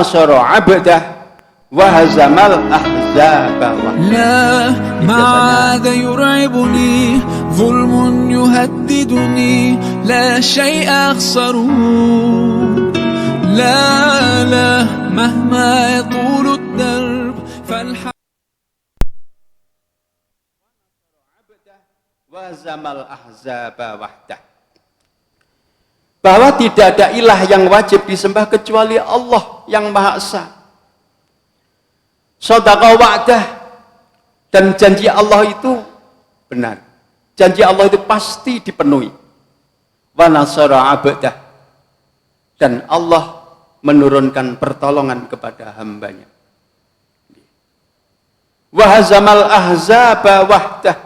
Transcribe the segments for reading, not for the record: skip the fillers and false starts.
nasara 'abdah wa hazamal ahzaba. لا ما عاد يرعبني ظلم يهددني لا شيء أخسره لا لا مهما يطول الدرب فالحق wa hazamal ahzaba wahdah. Bahwa tidak ada ilah yang wajib disembah kecuali Allah yang Maha Esa. Shadaqa wa'dah, dan janji Allah itu benar. Janji Allah itu pasti dipenuhi. Wa nasara 'abdah, dan Allah menurunkan pertolongan kepada hambanya. Wa hazamal ahzaba wahdah.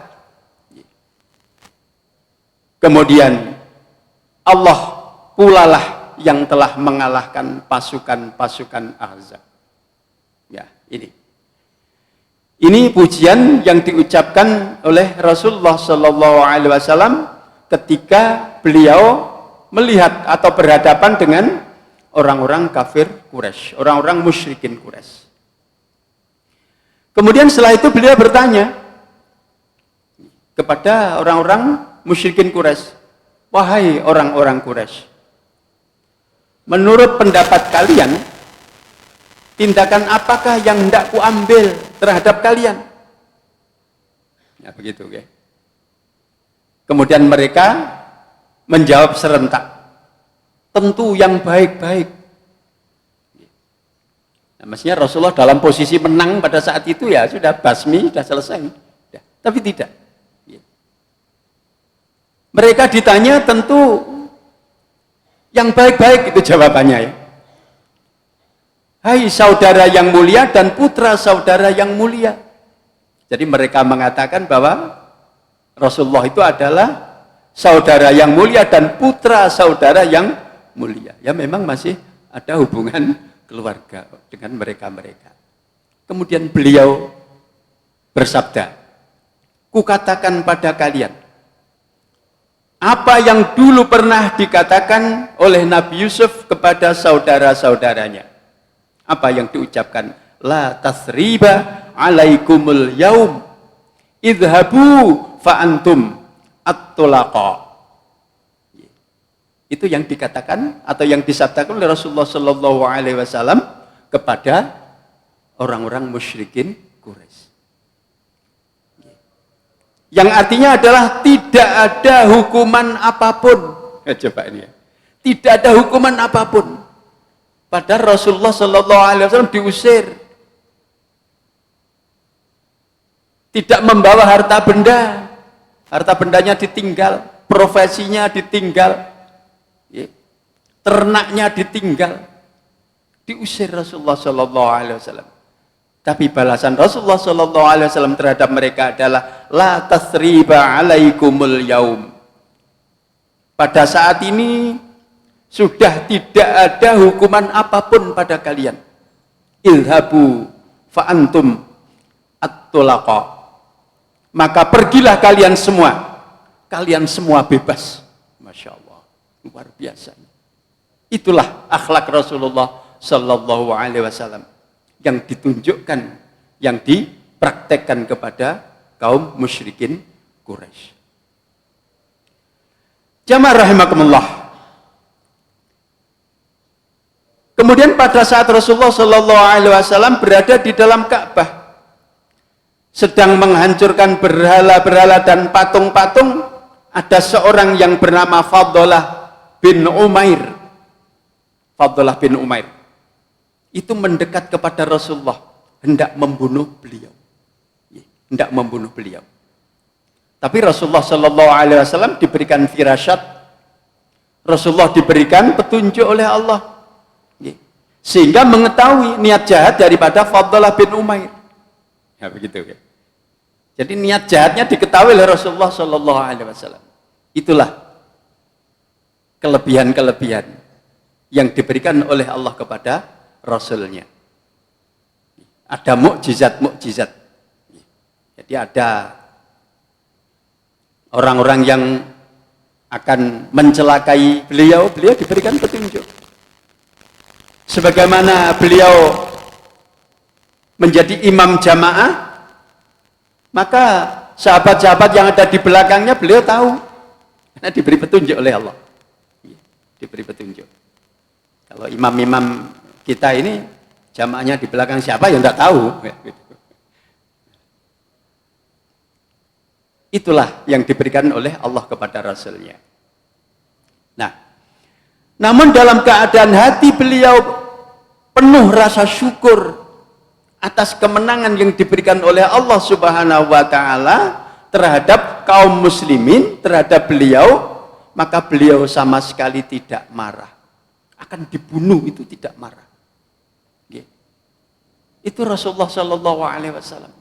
Kemudian Allah pulalah yang telah mengalahkan pasukan-pasukan Ahzab. Ya, ini pujian yang diucapkan oleh Rasulullah Shallallahu Alaihi Wasallam ketika beliau melihat atau berhadapan dengan orang-orang kafir Quraisy, orang-orang musyrikin Quraisy. Kemudian setelah itu beliau bertanya kepada orang-orang musyrikin Quraisy, wahai orang-orang Quraisy, menurut pendapat kalian, tindakan apakah yang hendak kuambil terhadap kalian? Ya begitu, okay? Kemudian mereka menjawab serentak, tentu yang baik-baik. Nah, maksudnya Rasulullah dalam posisi menang pada saat itu, ya sudah basmi, sudah selesai. Ya, tapi tidak. Mereka ditanya tentu yang baik-baik, itu jawabannya, ya. Hai saudara yang mulia dan putra saudara yang mulia. Jadi mereka mengatakan bahwa Rasulullah itu adalah saudara yang mulia dan putra saudara yang mulia. Ya memang masih ada hubungan keluarga dengan mereka-mereka. Kemudian beliau bersabda, kukatakan pada kalian, apa yang dulu pernah dikatakan oleh Nabi Yusuf kepada saudara-saudaranya. Apa yang diucapkan? La tasriba alaikumul yaum idhabu fa'antum at-tulaqa. Itu yang dikatakan atau yang disabdakan oleh Rasulullah Sallallahu Alaihi Wasallam kepada orang-orang musyrikin Quraisy. Yang artinya adalah tidak ada hukuman apapun. Coba ini ya. Tidak ada hukuman apapun. Padahal Rasulullah Sallallahu Alaihi Wasallam diusir. Tidak membawa harta benda. Harta bendanya ditinggal. Profesinya ditinggal. Ternaknya ditinggal. Diusir Rasulullah Sallallahu Alaihi Wasallam. Tapi balasan Rasulullah Sallallahu Alaihi Wasallam terhadap mereka adalah la tasriba alaikumul yaum. Pada saat ini sudah tidak ada hukuman apapun pada kalian. Ilhabu fa antum at-tulaqa. Maka pergilah kalian semua. Kalian semua bebas. Masya Allah, luar biasa. Itulah akhlak Rasulullah Sallallahu Alaihi Wasallam yang ditunjukkan, yang dipraktekkan kepada kaum musyrikin Quraisy. Jamaah rahimakumullah. Kemudian pada saat Rasulullah Sallallahu Alaihi Wasallam berada di dalam Ka'bah, sedang menghancurkan berhala-berhala dan patung-patung, ada seorang yang bernama Fadlah bin Umair. Fadlah bin Umair itu mendekat kepada Rasulullah, hendak membunuh beliau. Hendak membunuh beliau. Tapi Rasulullah Sallallahu Alaihi Wasallam diberikan firasyat. Rasulullah diberikan petunjuk oleh Allah, sehingga mengetahui niat jahat daripada Fadlah bin Umair. Ya begitu, ya. Jadi niat jahatnya diketahui oleh Rasulullah Sallallahu Alaihi Wasallam. Itulah kelebihan-kelebihan yang diberikan oleh Allah kepada Rasulnya. Ada mukjizat-mukjizat. Jadi ada orang-orang yang akan mencelakai beliau, beliau diberikan petunjuk. sebagaimana beliau menjadi imam jamaah, maka sahabat-sahabat yang ada di belakangnya beliau tahu, karena diberi petunjuk oleh Allah. Diberi petunjuk. Kalau imam-imam kita ini jamaahnya di belakang siapa ya tidak tahu. Itulah yang diberikan oleh Allah kepada Rasulnya. Nah, namun dalam keadaan hati beliau penuh rasa syukur atas kemenangan yang diberikan oleh Allah Subhanahu wa Ta'ala terhadap kaum muslimin, terhadap beliau, maka beliau sama sekali tidak marah. Akan dibunuh itu tidak marah. Itu Rasulullah Shallallahu Alaihi Wasallam.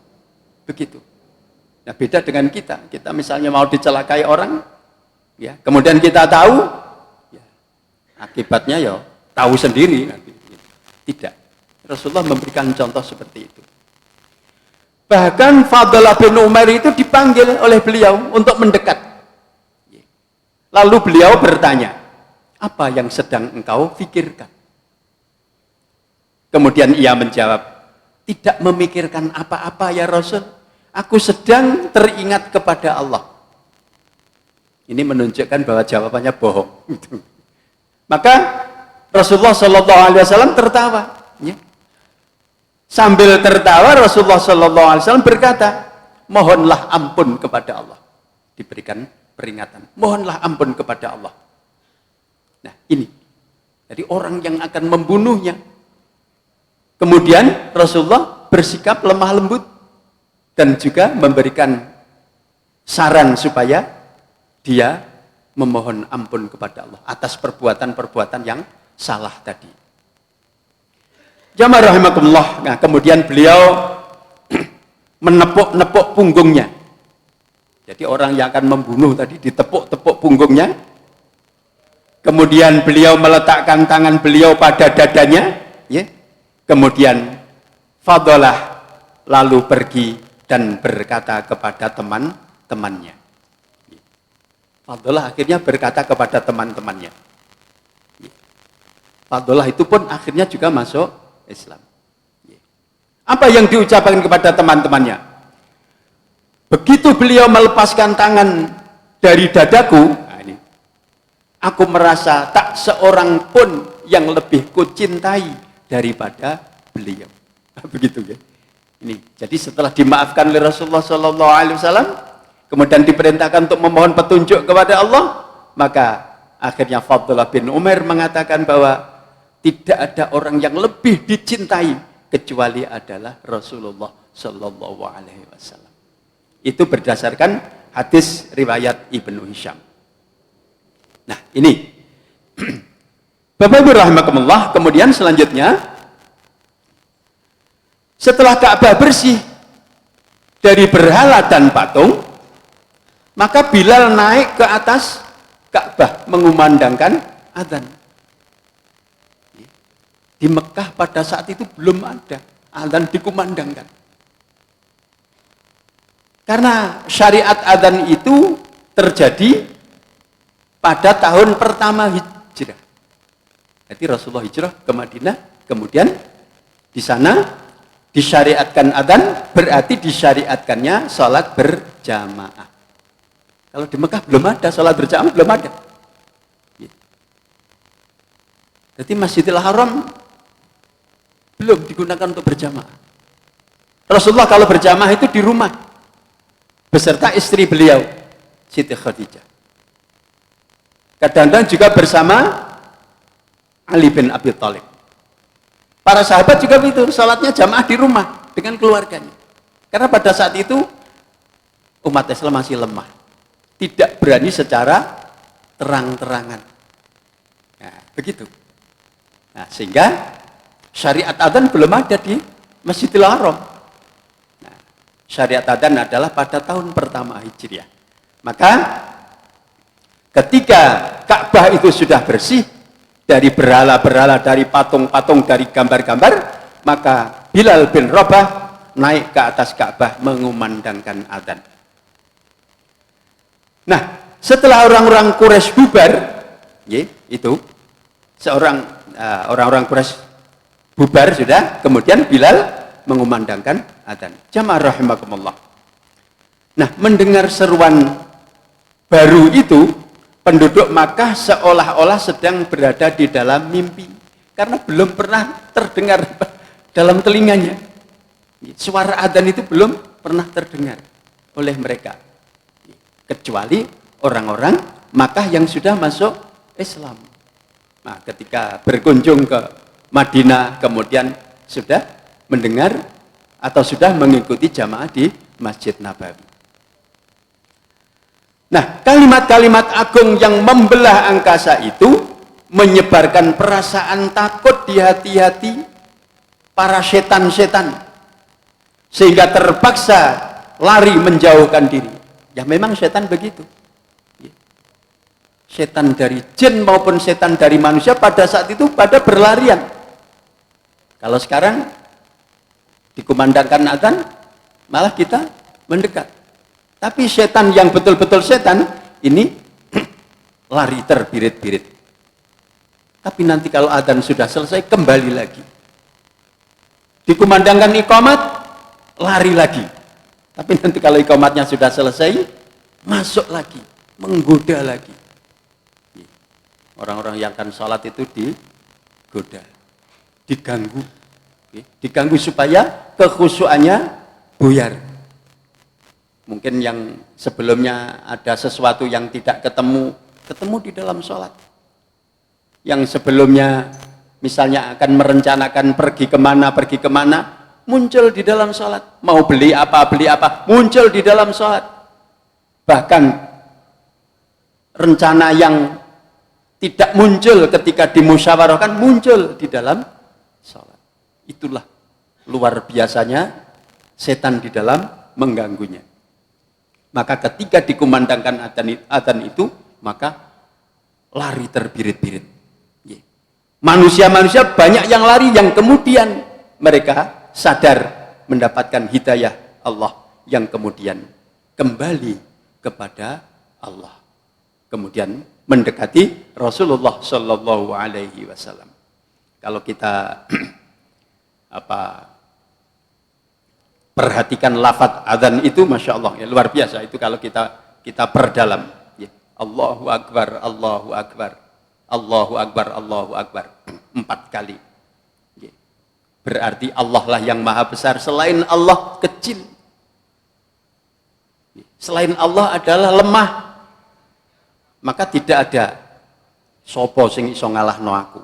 Begitu. Nah, beda dengan kita. Kita misalnya mau dicelakai orang, ya, kemudian kita tahu, ya, akibatnya ya tahu sendiri. Tidak. Rasulullah memberikan contoh seperti itu. Bahkan Fadlah bin Umar itu dipanggil oleh beliau untuk mendekat. Lalu beliau bertanya, apa yang sedang engkau pikirkan? Kemudian ia menjawab, tidak memikirkan apa-apa ya Rasul. Aku sedang teringat kepada Allah. Ini menunjukkan bahwa jawabannya bohong. Maka Rasulullah Shallallahu Alaihi Wasallam tertawa. Ya. Sambil tertawa Rasulullah Shallallahu Alaihi Wasallam berkata, mohonlah ampun kepada Allah. Diberikan peringatan. Mohonlah ampun kepada Allah. Nah ini. Jadi orang yang akan membunuhnya. Kemudian Rasulullah bersikap lemah lembut. Dan juga memberikan saran supaya dia memohon ampun kepada Allah atas perbuatan-perbuatan yang salah tadi. Jamaah rahimakumullah. Nah, kemudian beliau menepuk-nepuk punggungnya. Jadi orang yang akan membunuh tadi ditepuk-tepuk punggungnya. Kemudian beliau meletakkan tangan beliau pada dadanya, ya. Kemudian Fadlah lalu pergi dan berkata kepada teman-temannya. Fadlah akhirnya berkata kepada teman-temannya. Fadlah itu pun akhirnya juga masuk Islam. Apa yang diucapkan kepada teman-temannya? Begitu beliau melepaskan tangan dari dadaku, nah ini, aku merasa tak seorang pun yang lebih kucintai daripada beliau. Begitu ya. Ini, jadi setelah dimaafkan oleh Rasulullah Shallallahu Alaihi Wasallam, kemudian diperintahkan untuk memohon petunjuk kepada Allah, maka akhirnya Fadlah bin Umar mengatakan bahwa tidak ada orang yang lebih dicintai kecuali adalah Rasulullah Shallallahu Alaihi Wasallam. Itu berdasarkan hadis riwayat Ibnu Hisham. Nah ini, Bapak Ibu rahimakumullah. Kemudian selanjutnya, setelah Ka'bah bersih dari berhala dan patung, maka Bilal naik ke atas Ka'bah mengumandangkan adzan. Di Mekah pada saat itu belum ada adzan dikumandangkan. Karena syariat adzan itu terjadi pada tahun pertama hijrah. Jadi Rasulullah hijrah ke Madinah, kemudian di sana disyariatkan adzan, berarti disyariatkannya sholat berjamaah. Kalau di Mekah belum ada sholat berjamaah, belum ada. Jadi Masjidil Haram belum digunakan untuk berjamaah. Rasulullah kalau berjamaah itu di rumah beserta istri beliau, Siti Khadijah. Kadang-kadang juga bersama Ali bin Abi Thalib. Para sahabat juga begitu, salatnya jamaah di rumah dengan keluarganya. Karena pada saat itu umat Islam masih lemah, tidak berani secara terang-terangan. Nah, begitu. Nah, sehingga syariat adzan belum ada di Masjidil Haram. Nah, syariat adzan adalah pada tahun pertama Hijriah. Maka ketika Ka'bah itu sudah bersih dari berhala-berhala, dari patung-patung, dari gambar-gambar, maka Bilal bin Rabah naik ke atas Ka'bah mengumandangkan adzan. Nah, setelah orang-orang Quraisy bubar, itu orang-orang Quraisy bubar sudah, kemudian Bilal mengumandangkan adzan. Jamaah rahimakumullah. Nah, mendengar seruan baru itu, penduduk Makkah seolah-olah sedang berada di dalam mimpi. Karena belum pernah terdengar dalam telinganya. Suara adzan itu belum pernah terdengar oleh mereka. Kecuali orang-orang Makkah yang sudah masuk Islam. Nah, ketika berkunjung ke Madinah, kemudian sudah mendengar atau sudah mengikuti jamaah di Masjid Nabawi. Nah, kalimat-kalimat agung yang membelah angkasa itu menyebarkan perasaan takut di hati-hati para setan-setan, sehingga terpaksa lari menjauhkan diri. Ya memang setan begitu. Setan dari jin maupun setan dari manusia pada saat itu pada berlarian. Kalau sekarang dikumandangkan adzan, malah kita mendekat. Tapi setan yang betul-betul setan ini lari terbirit-birit. Tapi nanti kalau adzan sudah selesai kembali lagi. Dikumandangkan iqamat, lari lagi. Tapi nanti kalau iqamatnya sudah selesai, masuk lagi, menggoda lagi. Orang-orang yang akan sholat itu digoda, diganggu. Diganggu supaya kekhusyuannya buyar. Mungkin yang sebelumnya ada sesuatu yang tidak ketemu di dalam sholat. Yang sebelumnya misalnya akan merencanakan pergi kemana, muncul di dalam sholat. Mau beli apa, muncul di dalam sholat. Bahkan rencana yang tidak muncul ketika dimusyawarahkan, muncul di dalam sholat. Itulah luar biasanya setan di dalam mengganggunya. Maka ketika dikumandangkan adzan itu, maka lari terbirit-birit. Manusia-manusia banyak yang lari, yang kemudian mereka sadar mendapatkan hidayah Allah, yang kemudian kembali kepada Allah. Kemudian mendekati Rasulullah Shallallahu Alaihi Wasallam. Kalau kita perhatikan lafadz adzan itu, masya Allah, ya, luar biasa itu kalau kita perdalam. Ya. Allahu Akbar, Allahu Akbar, Allahu Akbar, Allahu Akbar, 4 kali. Ya. Berarti Allah lah yang maha besar. Selain Allah kecil. Ya. Selain Allah adalah lemah. Maka tidak ada sopo sing iso ngalahno aku.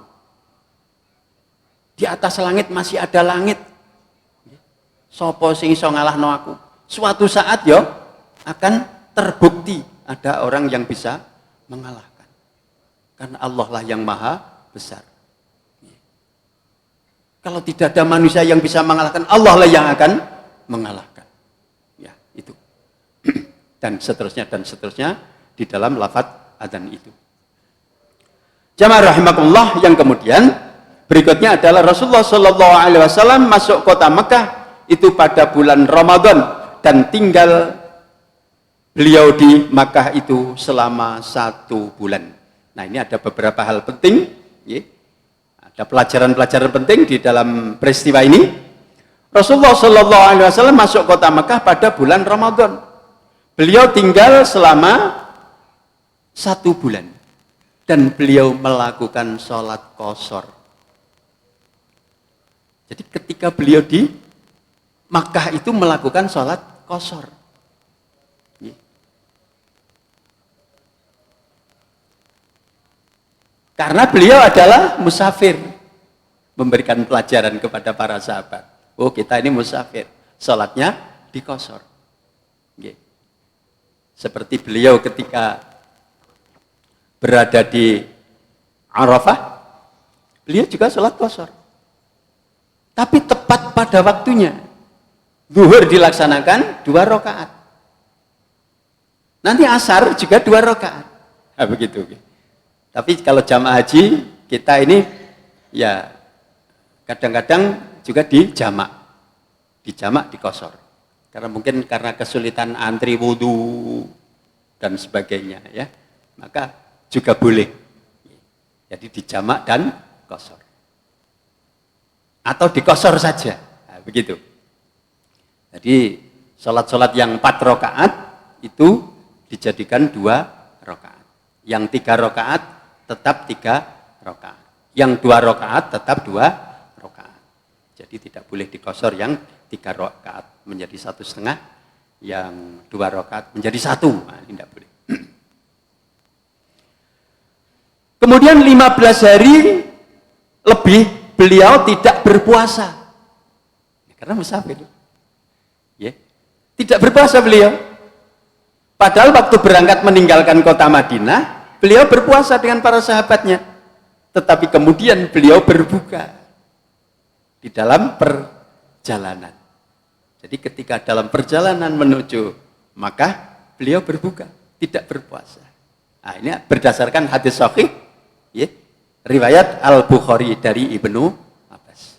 Di atas langit masih ada langit. Sopo sing iso ngalahno aku. Suatu saat yo akan terbukti ada orang yang bisa mengalahkan. Karena Allah lah yang maha besar. Kalau tidak ada manusia yang bisa mengalahkan, Allah lah yang akan mengalahkan. Ya, itu. Dan seterusnya di dalam lafadz adzan itu. Jamaah rahimakumullah, yang kemudian berikutnya adalah Rasulullah Shallallahu Alaihi Wasallam masuk kota Mekah itu pada bulan Ramadan dan tinggal beliau di Makkah itu selama 1 bulan. Nah, ini ada beberapa hal penting, ya. Ada pelajaran-pelajaran penting di dalam peristiwa ini. Rasulullah Shallallahu Alaihi Wasallam masuk kota Makkah pada bulan Ramadan. Beliau tinggal selama 1 bulan dan beliau melakukan sholat qashar. Jadi ketika beliau di Makkah itu melakukan sholat qashar. Karena beliau adalah musafir, memberikan pelajaran kepada para sahabat. Oh, kita ini musafir, sholatnya di qashar. Seperti beliau ketika berada di Arafah, beliau juga sholat qashar. Tapi tepat pada waktunya. Zuhur dilaksanakan 2 rakaat. Nanti asar juga 2 rakaat. Nah, begitu. Tapi kalau jamaah haji, kita ini ya kadang-kadang juga dijamak di qashar. Karena mungkin karena kesulitan antri wudhu dan sebagainya, ya. Maka juga boleh. Jadi dijamak dan qashar. atau dikosor saja. Nah, begitu. Jadi sholat-sholat yang 4 rakaat itu dijadikan 2 rakaat. Yang 3 rakaat tetap 3 rakaat. Yang 2 rakaat tetap 2 rakaat. Jadi tidak boleh dikosor yang 3 rakaat menjadi 1,5, yang 2 rakaat menjadi 1. Nah, ini tidak boleh. Kemudian 15 hari lebih beliau tidak berpuasa. Karena musafir. Ya. Tidak berpuasa beliau. Padahal waktu berangkat meninggalkan kota Madinah, beliau berpuasa dengan para sahabatnya. Tetapi kemudian beliau berbuka di dalam perjalanan. Jadi ketika dalam perjalanan menuju Makkah, beliau berbuka, tidak berpuasa. Nah, ini berdasarkan hadis sahih, ya, riwayat Al-Bukhari dari Ibnu Abbas.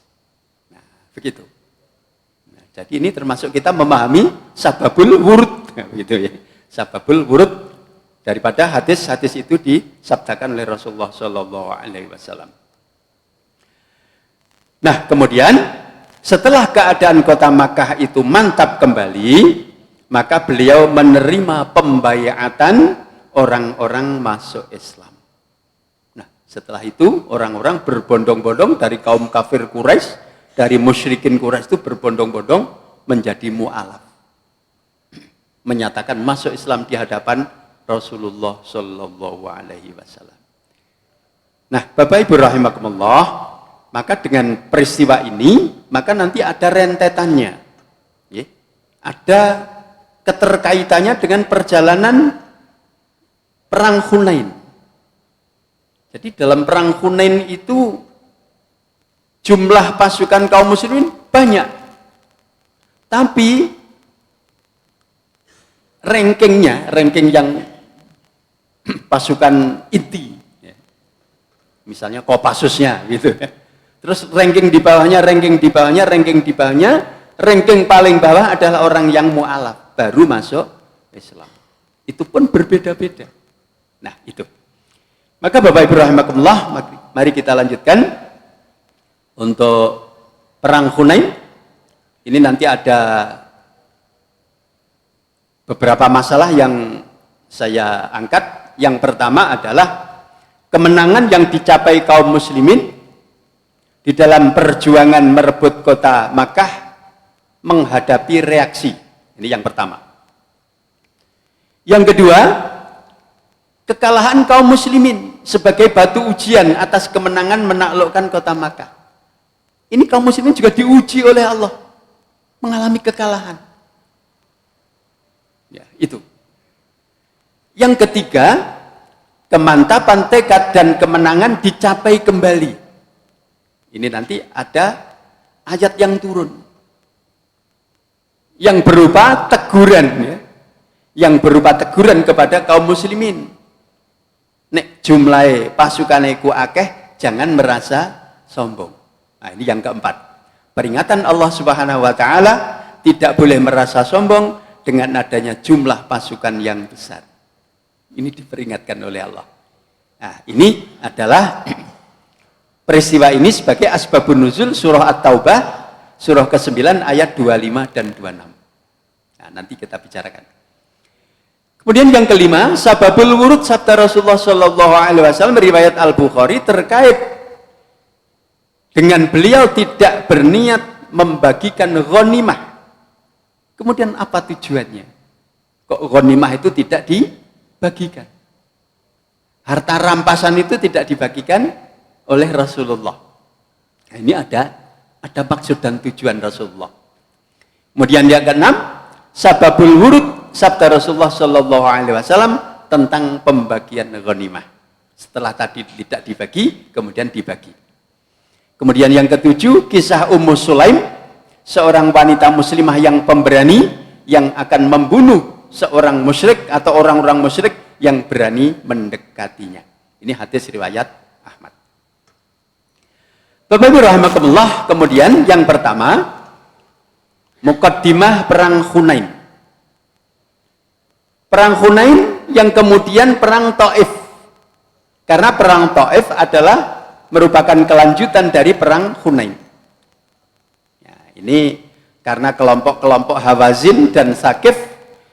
Nah, begitu. Nah, jadi ini termasuk kita memahami sababul wurud, gitu ya. Sababul wurud daripada hadis-hadis itu disabdakan oleh Rasulullah Shallallahu Alaihi Wasallam. Nah, kemudian setelah keadaan kota Makkah itu mantap kembali, maka beliau menerima pembaiatan orang-orang masuk Islam. Nah, setelah itu orang-orang berbondong-bondong dari kaum kafir Quraisy, dari musyrikin Quraisy itu berbondong-bondong menjadi mu'alaf. Menyatakan masuk Islam di hadapan Rasulullah Shallallahu Alaihi Wasallam. Nah, Bapak Ibu rahimakumullah, maka dengan peristiwa ini, maka nanti ada rentetannya. Ya. Ada keterkaitannya dengan perjalanan Perang Hunain. Jadi dalam Perang Hunain itu jumlah pasukan kaum muslimin banyak. Tapi ranking yang pasukan inti. Ya. Misalnya Kopassusnya gitu. Terus ranking di bawahnya, ranking paling bawah adalah orang yang mu'alaf, baru masuk Islam. Itu pun berbeda-beda. Nah, itu. Maka Bapak Ibu rahimakumullah, mari kita lanjutkan untuk Perang Hunain. Ini nanti ada beberapa masalah yang saya angkat. Yang pertama adalah kemenangan yang dicapai kaum muslimin di dalam perjuangan merebut kota Makkah menghadapi reaksi. Ini yang pertama. Yang kedua, kekalahan kaum muslimin sebagai batu ujian atas kemenangan menaklukkan kota Makkah. Ini kaum muslimin juga diuji oleh Allah, mengalami kekalahan. Ya, itu. Yang ketiga, kemantapan tekad dan kemenangan dicapai kembali. Ini nanti ada ayat yang turun. Yang berupa teguran. Ya. Yang berupa teguran kepada kaum muslimin. Nek jumlah pasukan iku akeh, jangan merasa sombong. Nah, ini yang keempat. Peringatan Allah Subhanahu wa taala, tidak boleh merasa sombong dengan adanya jumlah pasukan yang besar. Ini diperingatkan oleh Allah. Nah, ini adalah peristiwa ini sebagai asbabun nuzul surah At-Taubah, surah ke-9 ayat 25 dan 26. Nah, nanti kita bicarakan. Kemudian yang kelima, sababul wurud sabda Rasulullah Shallallahu Alaihi Wasallam riwayat Al-Bukhari terkait dengan beliau tidak berniat membagikan ghanimah. Kemudian apa tujuannya? Kok ghanimah itu tidak dibagikan? Harta rampasan itu tidak dibagikan oleh Rasulullah. Nah, ini ada maksud dan tujuan Rasulullah. Kemudian yang keenam, sababul wurud sabda Rasulullah Shallallahu Alaihi Wasallam tentang pembagian ghanimah. Setelah tadi tidak dibagi, kemudian dibagi. Kemudian yang ketujuh, kisah Ummu Sulaim, seorang wanita muslimah yang pemberani yang akan membunuh seorang musyrik atau orang-orang musyrik yang berani mendekatinya. Ini hadis riwayat Ahmad. Bapak Ibu rahimakumullah, kemudian yang pertama, muqaddimah Perang Hunain. Perang Hunain yang kemudian Perang Taif. Karena Perang Taif adalah merupakan kelanjutan dari Perang Hunain. ini karena kelompok-kelompok Hawazin dan Sakif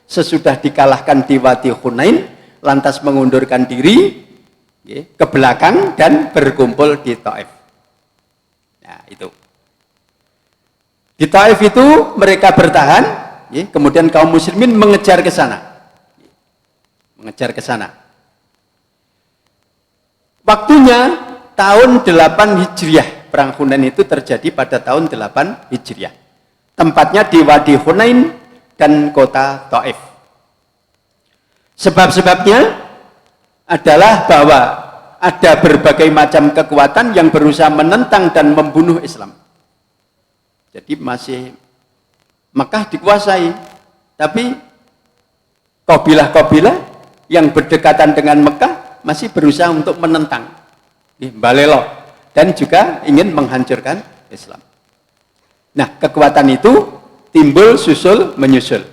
sesudah dikalahkan di Wadi Hunain, lantas mengundurkan diri ke belakang dan berkumpul di Taif. Nah, itu. Di Taif itu mereka bertahan, kemudian kaum muslimin mengejar ke sana. Mengejar ke sana. Waktunya tahun 8 Hijriah. Perang Hunain itu terjadi pada tahun 8 Hijriah. Tempatnya di Wadi Hunain dan kota Taif. Sebab-sebabnya adalah bahwa ada berbagai macam kekuatan yang berusaha menentang dan membunuh Islam. Jadi masih Mekah dikuasai, tapi kabilah-kabilah yang berdekatan dengan Mekah masih berusaha untuk menentang, balelo, dan juga ingin menghancurkan Islam. Nah, kekuatan itu timbul susul menyusul.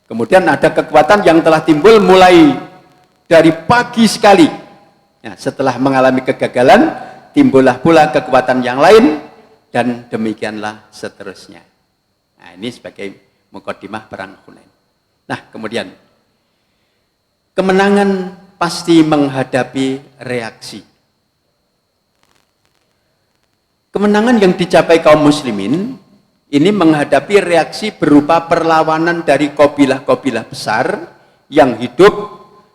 Kemudian ada kekuatan yang telah timbul mulai dari pagi sekali. Nah, setelah mengalami kegagalan, timbullah pula kekuatan yang lain, dan demikianlah seterusnya. Nah, ini sebagai mukaddimah perang Hunain. Nah, kemudian kemenangan pasti menghadapi reaksi. Kemenangan yang dicapai kaum muslimin ini menghadapi reaksi berupa perlawanan dari kabilah-kabilah besar yang hidup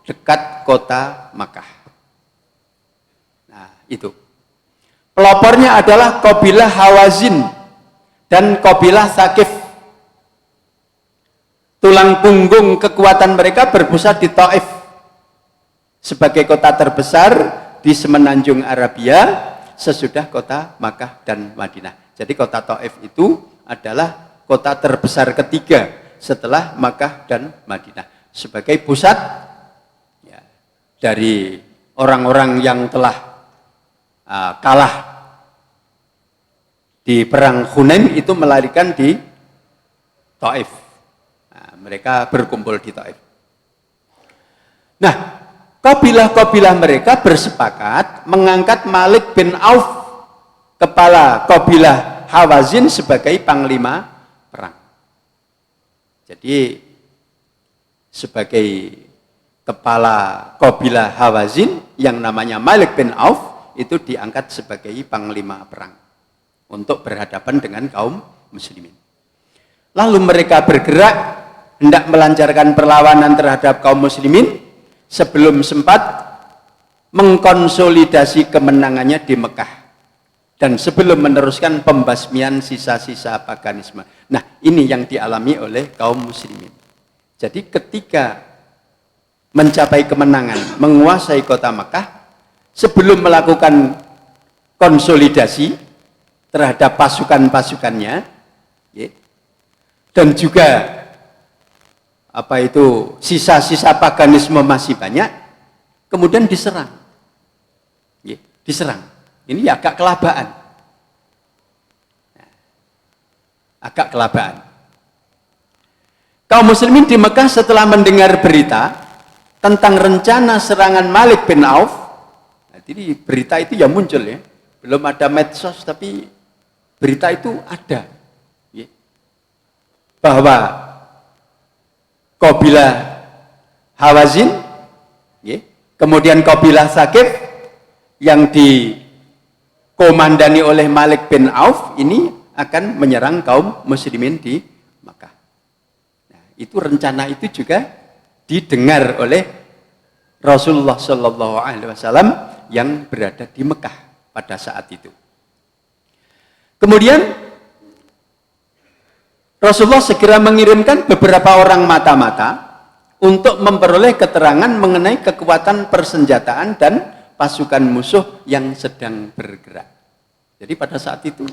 dekat kota Makkah. Nah, itu. Pelopornya adalah kabilah Hawazin dan kabilah Sakif. Tulang punggung kekuatan mereka berpusat di Taif sebagai kota terbesar di semenanjung Arabia sesudah kota Makkah dan Madinah. Jadi kota Taif itu adalah kota terbesar ketiga setelah Makkah dan Madinah sebagai pusat ya, dari orang-orang yang telah kalah di perang Hunain itu melarikan di Taif. Nah, mereka berkumpul di Taif. Nah, kabilah-kabilah mereka bersepakat mengangkat Malik bin Auf, kepala kabilah Hawazin, sebagai panglima perang. Jadi sebagai kepala kabilah Hawazin yang namanya Malik bin Auf itu diangkat sebagai panglima perang untuk berhadapan dengan kaum muslimin. Lalu mereka bergerak hendak melancarkan perlawanan terhadap kaum muslimin sebelum sempat mengkonsolidasi kemenangannya di Mekah dan sebelum meneruskan pembasmian sisa-sisa paganisme. Nah, ini yang dialami oleh kaum muslimin. Jadi ketika mencapai kemenangan, menguasai kota Mekah, sebelum melakukan konsolidasi terhadap pasukan-pasukannya, dan juga sisa-sisa paganisme masih banyak, kemudian diserang. Diserang. Ini agak kelabaan. Agak kelabaan. Kaum muslimin di Mekah setelah mendengar berita tentang rencana serangan Malik bin Auf, jadi berita itu ya muncul ya, belum ada medsos tapi berita itu ada, ya, bahwa kabilah Hawazin, ya, kemudian kabilah Sakif yang dikomandani oleh Malik bin Auf ini akan menyerang kaum muslimin di Makkah. Nah, itu rencana itu juga didengar oleh Rasulullah Shallallahu Alaihi Wasallam yang berada di Mekah pada saat itu. Kemudian Rasulullah segera mengirimkan beberapa orang mata-mata untuk memperoleh keterangan mengenai kekuatan persenjataan dan pasukan musuh yang sedang bergerak. Jadi pada saat itu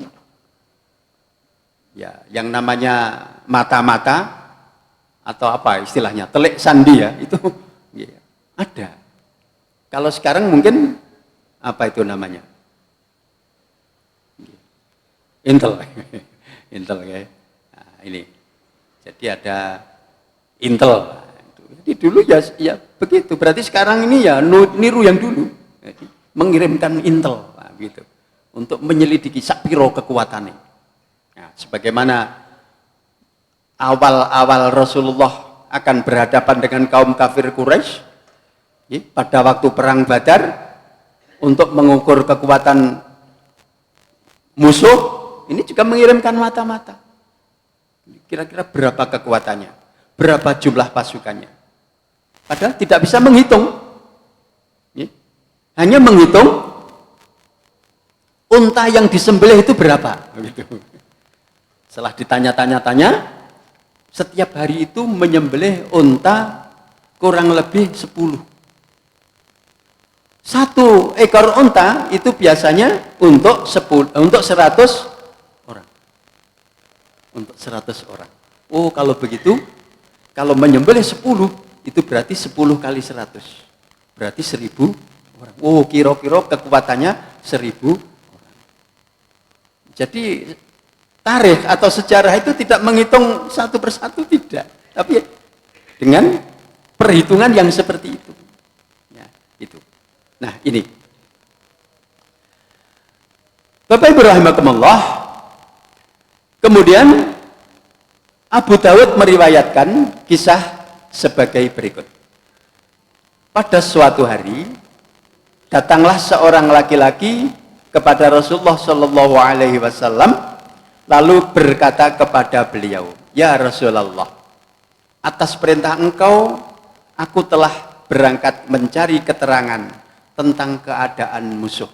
ya yang namanya mata-mata atau apa istilahnya telik sandi ya itu ya, ada. Kalau sekarang mungkin apa itu namanya? Intel. Intel ya. Nah, ini. Jadi ada Intel. Jadi dulu ya begitu. Berarti sekarang ini ya niru yang dulu. Jadi, mengirimkan Intel gitu. Untuk menyelidiki sapiro kekuatannya. Nah, Nah, sebagaimana awal-awal Rasulullah akan berhadapan dengan kaum kafir Quraisy pada waktu perang Badar untuk mengukur kekuatan musuh, ini juga mengirimkan mata-mata. Kira-kira berapa kekuatannya, berapa jumlah pasukannya. Padahal tidak bisa menghitung. Hanya menghitung unta yang disembelih itu berapa. Setelah ditanya-tanya, setiap hari itu menyembelih unta kurang lebih 10. Satu ekor unta itu biasanya untuk 100 orang. Untuk 100 orang. Oh, kalau begitu, kalau menyembelih 10, itu berarti 10 kali 100. Berarti 1000 orang. Oh, kira-kira kekuatannya 1000 orang. Jadi, tarikh atau sejarah itu tidak menghitung satu persatu, tidak. Tapi dengan perhitungan yang seperti itu. Ya, itu. Nah, ini. Bapak Ibu rahimakumullah. Kemudian Abu Dawud meriwayatkan kisah sebagai berikut. Pada suatu hari datanglah seorang laki-laki kepada Rasulullah Shallallahu Alaihi Wasallam lalu berkata kepada beliau, "Ya Rasulullah, atas perintah engkau aku telah berangkat mencari keterangan tentang keadaan musuh,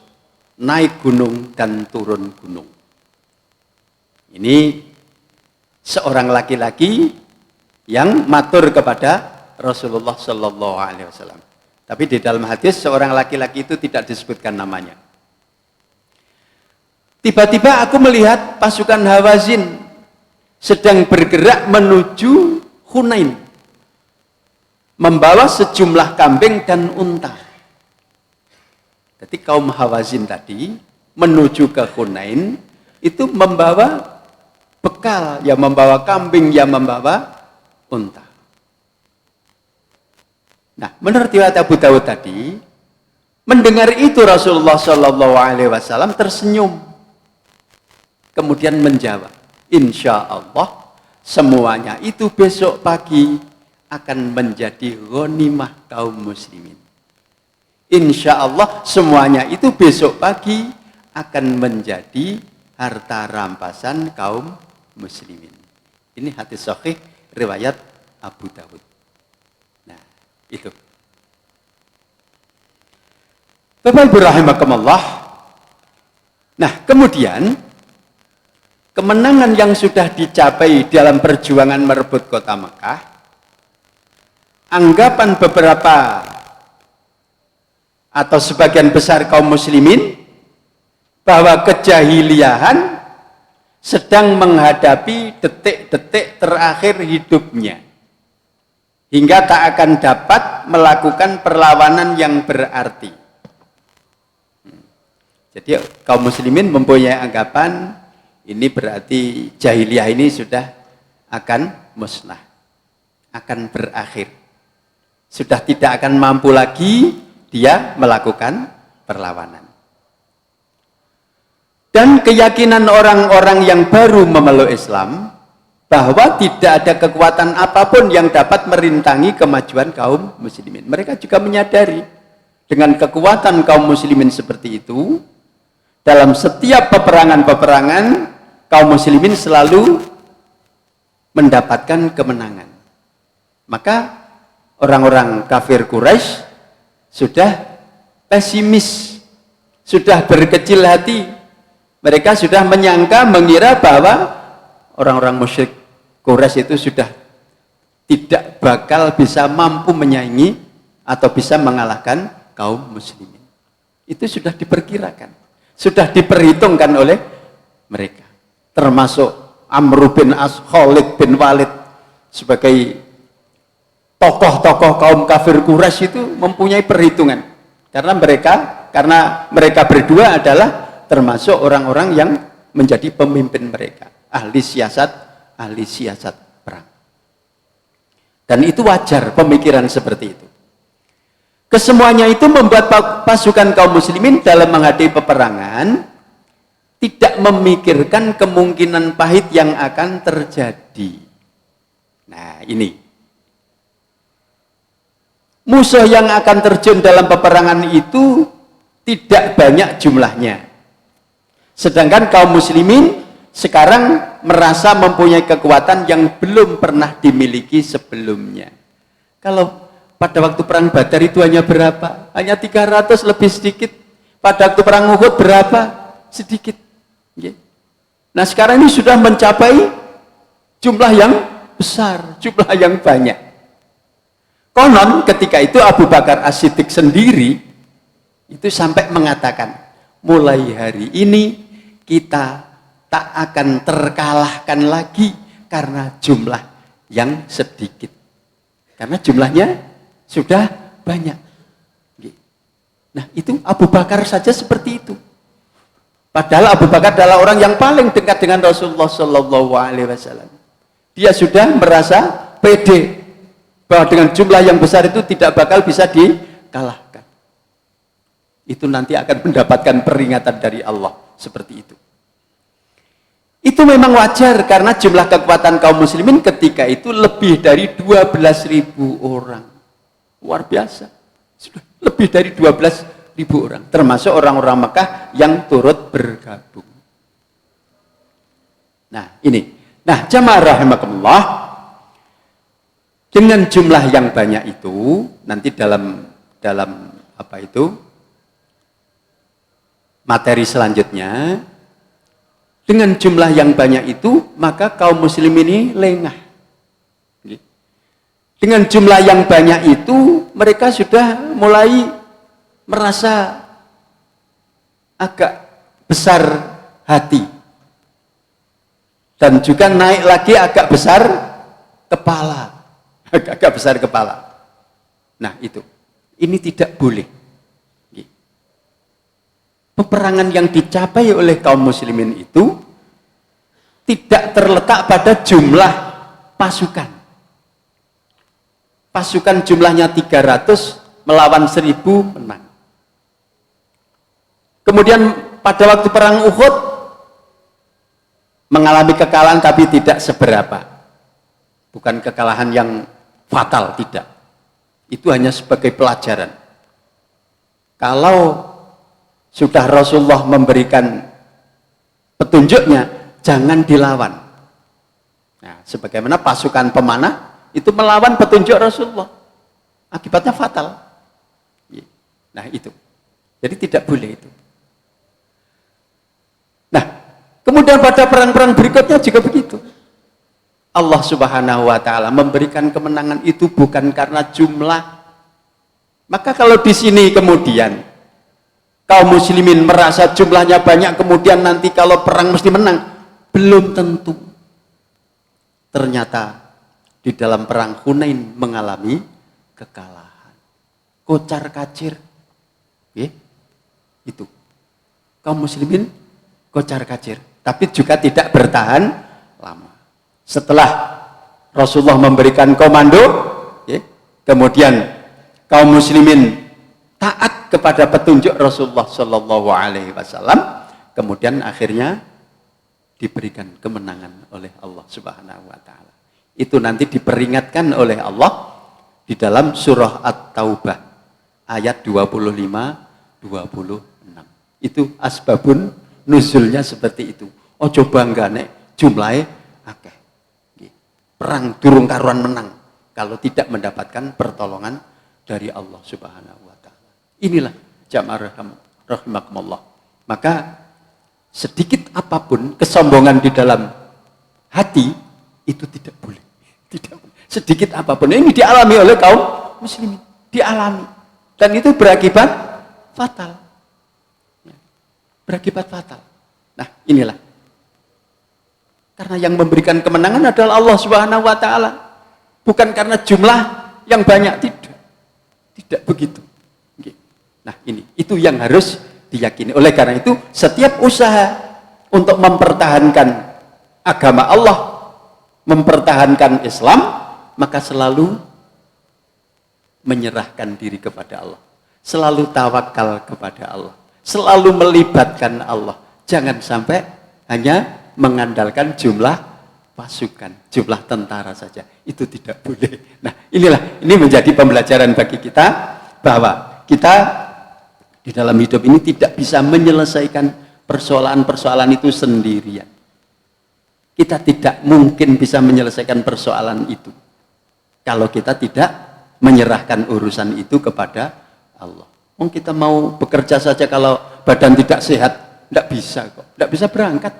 naik gunung dan turun gunung." Ini seorang laki-laki yang matur kepada Rasulullah Shallallahu Alaihi Wasallam. Tapi di dalam hadis seorang laki-laki itu tidak disebutkan namanya. Tiba-tiba aku melihat pasukan Hawazin sedang bergerak menuju Hunain, membawa sejumlah kambing dan unta. Jadi kaum Hawazin tadi menuju ke Hunain itu membawa bekal, yang membawa kambing, yang membawa unta. Nah, menurut riwayat Abu Dawud tadi, mendengar itu Rasulullah Shallallahu Alaihi Wasallam tersenyum, kemudian menjawab, "Insya Allah semuanya itu besok pagi akan menjadi ghanimah kaum muslimin. Insya Allah semuanya itu besok pagi akan menjadi harta rampasan kaum muslimin." Ini hadis sahih riwayat Abu Dawud. Nah, itu. Bapak Ibu rahimakumullah. Nah, kemudian kemenangan yang sudah dicapai dalam perjuangan merebut kota Mekah, anggapan beberapa atau sebagian besar kaum muslimin bahwa kejahiliahan sedang menghadapi detik-detik terakhir hidupnya, hingga tak akan dapat melakukan perlawanan yang berarti. Jadi kaum muslimin mempunyai anggapan ini berarti jahiliyah ini sudah akan musnah, akan berakhir. Sudah tidak akan mampu lagi dia melakukan perlawanan. Dan keyakinan orang-orang yang baru memeluk Islam bahwa tidak ada kekuatan apapun yang dapat merintangi kemajuan kaum muslimin. Mereka juga menyadari dengan kekuatan kaum muslimin seperti itu, dalam setiap peperangan-peperangan kaum muslimin selalu mendapatkan kemenangan. Maka orang-orang kafir Quraisy sudah pesimis, sudah berkecil hati. Mereka sudah menyangka, mengira bahwa orang-orang musyrik Quraisy itu sudah tidak bakal bisa mampu menyaingi atau bisa mengalahkan kaum muslimin. Itu sudah diperkirakan, sudah diperhitungkan oleh mereka. Termasuk Amr bin As, Khalid bin Walid sebagai tokoh-tokoh kaum kafir Quraisy itu mempunyai perhitungan. Karena mereka berdua adalah termasuk orang-orang yang menjadi pemimpin mereka, ahli siasat perang. Dan itu wajar pemikiran seperti itu. Kesemuanya itu membuat pasukan kaum muslimin dalam menghadapi peperangan tidak memikirkan kemungkinan pahit yang akan terjadi. Nah, ini. Musuh yang akan terjun dalam peperangan itu tidak banyak jumlahnya. Sedangkan kaum muslimin sekarang merasa mempunyai kekuatan yang belum pernah dimiliki sebelumnya. Kalau pada waktu perang Badar itu hanya berapa? Hanya 300 lebih sedikit. Pada waktu perang Uhud berapa? Sedikit. Nah sekarang ini sudah mencapai jumlah yang besar, jumlah yang banyak. Konon ketika itu Abu Bakar As-Siddiq sendiri itu sampai mengatakan, mulai hari ini kita tak akan terkalahkan lagi karena jumlah yang sedikit. Karena jumlahnya sudah banyak. Nah itu Abu Bakar saja seperti itu. Padahal Abu Bakar adalah orang yang paling dekat dengan Rasulullah Shallallahu Alaihi Wasallam. Dia sudah merasa pede bahwa dengan jumlah yang besar itu tidak bakal bisa dikalahkan. Itu nanti akan mendapatkan peringatan dari Allah seperti itu. Itu memang wajar karena jumlah kekuatan kaum muslimin ketika itu lebih dari 12.000 orang. Luar biasa. Sudah lebih dari 12.000 orang, termasuk orang-orang Mekah yang turut bergabung. Nah, ini. Nah, jamaah rahimakumullah, dengan jumlah yang banyak itu, nanti dalam apa itu? Materi selanjutnya, dengan jumlah yang banyak itu, maka kaum muslim ini lengah. Dengan jumlah yang banyak itu, mereka sudah mulai merasa agak besar hati. Dan juga naik lagi agak besar kepala. Agak besar kepala. Nah itu. Ini tidak boleh. Peperangan yang dicapai oleh kaum muslimin itu tidak terletak pada jumlah pasukan. Pasukan jumlahnya 300 melawan 1000 menang. Kemudian pada waktu perang Uhud mengalami kekalahan tapi tidak seberapa. Bukan kekalahan yang fatal, tidak. Itu hanya sebagai pelajaran. Kalau sudah Rasulullah memberikan petunjuknya, jangan dilawan. Nah, sebagaimana pasukan pemanah itu melawan petunjuk Rasulullah, akibatnya fatal. Nah itu, jadi tidak boleh itu. Nah, kemudian pada perang-perang berikutnya juga begitu. Allah Subhanahu wa Ta'ala memberikan kemenangan itu bukan karena jumlah. Maka kalau di sini kemudian kaum muslimin merasa jumlahnya banyak, kemudian nanti kalau perang mesti menang, belum tentu. Ternyata di dalam perang Hunain mengalami kekalahan, kocar kacir, itu kaum muslimin kocar kacir, tapi juga tidak bertahan lama. Setelah Rasulullah memberikan komando, kemudian kaum muslimin taat kepada petunjuk Rasulullah Shallallahu Alaihi Wasallam, kemudian akhirnya diberikan kemenangan oleh Allah Subhanahu Wa Taala. Itu nanti diperingatkan oleh Allah di dalam surah At-Taubah ayat 25-26. Itu asbabun nuzulnya seperti itu. Oh coba enggak nek jumlahnya akeh. Perang durung karuan menang kalau tidak mendapatkan pertolongan dari Allah Subhanahu wa Ta'ala. Inilah jamaah rahimakumullah. Maka sedikit apapun kesombongan di dalam hati itu tidak boleh. Tidak boleh. Sedikit apapun ini dialami oleh kaum muslimin, dialami. Dan itu berakibat fatal. Berakibat fatal. Nah, inilah. Karena yang memberikan kemenangan adalah Allah Subhanahu wa Ta'ala. Bukan karena jumlah yang banyak, tidak. Tidak begitu. Nah, itu yang harus diyakini. Oleh karena itu, setiap usaha untuk mempertahankan agama Allah, mempertahankan Islam, maka selalu menyerahkan diri kepada Allah. Selalu tawakal kepada Allah. Selalu melibatkan Allah. Jangan sampai hanya mengandalkan jumlah pasukan, jumlah tentara saja. Itu tidak boleh. Nah, ini menjadi pembelajaran bagi kita bahwa kita di dalam hidup ini tidak bisa menyelesaikan persoalan-persoalan itu sendirian. Kita tidak mungkin bisa menyelesaikan persoalan itu kalau kita tidak menyerahkan urusan itu kepada Allah. Kita mau bekerja saja kalau badan tidak sehat, tidak bisa kok, tidak bisa berangkat.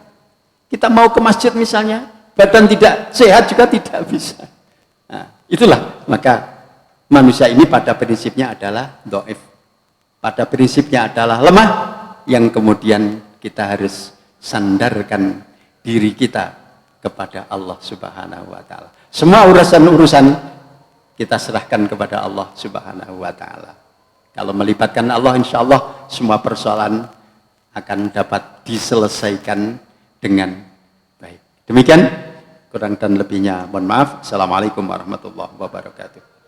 Kita mau ke masjid misalnya, badan tidak sehat juga tidak bisa. Nah, itulah, maka manusia ini pada prinsipnya adalah dhaif. Pada prinsipnya adalah lemah, yang kemudian kita harus sandarkan diri kita kepada Allah Subhanahu wa taala. Semua urusan-urusan kita serahkan kepada Allah Subhanahu wa taala. Kalau melibatkan Allah, insya Allah semua persoalan akan dapat diselesaikan dengan baik. Demikian, kurang dan lebihnya mohon maaf. Assalamualaikum warahmatullahi wabarakatuh.